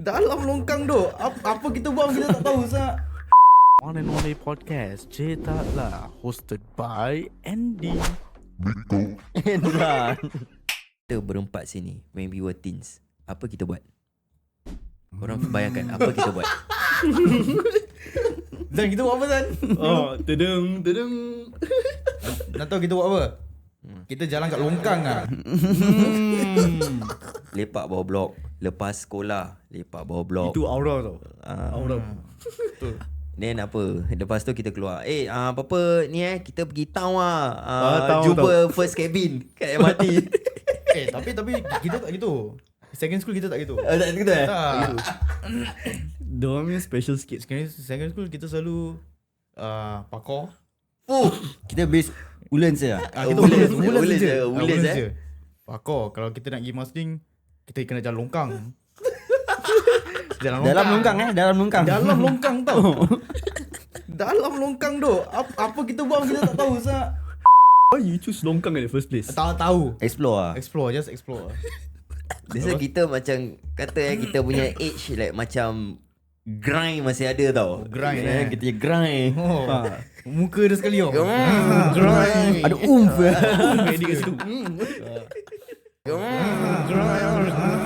Dalam longkang tu. Apa kita buang kita tak tahu sah. One and Only Podcast Cerita Lah, hosted by Andy And Ran. Kita berempat sini when we were teens, apa kita buat? Korang bayangkan apa kita buat? Zan, kita buat apa Zan? Oh, tedeng. Nak tahu kita buat apa? Kita jalan kat longkang lah. Lepak bawah blok. Lepas sekolah lepak bawah blok. Itu aura tau. Aura. Then apa? Lepas tu kita keluar. Apa-apa ni kita pergi town lah. Town, Jumpa first cabin kat MRT. Tapi kita tak gitu. Second school kita tak gitu. Tak gitu Tak. Diorang punya special sikit. Second school kita selalu parkour. Kita base Woodlands je lah. Kita Woodlands je. Parkour. Kalau kita nak pergi Masling, kita kena jalan longkang. Dalam longkang. Dalam longkang tau. Dalam longkang tu. Apa kita buang kita tak tahu sah. Why you choose longkang in the first place? Tak tahu. Explore lah. Just explore. Biasa kita macam kata kita punya age like macam grind masih ada tau. Grind, Kita grind. Muka dia sekali tau. Grind. Ada Edit kat situ. Grind.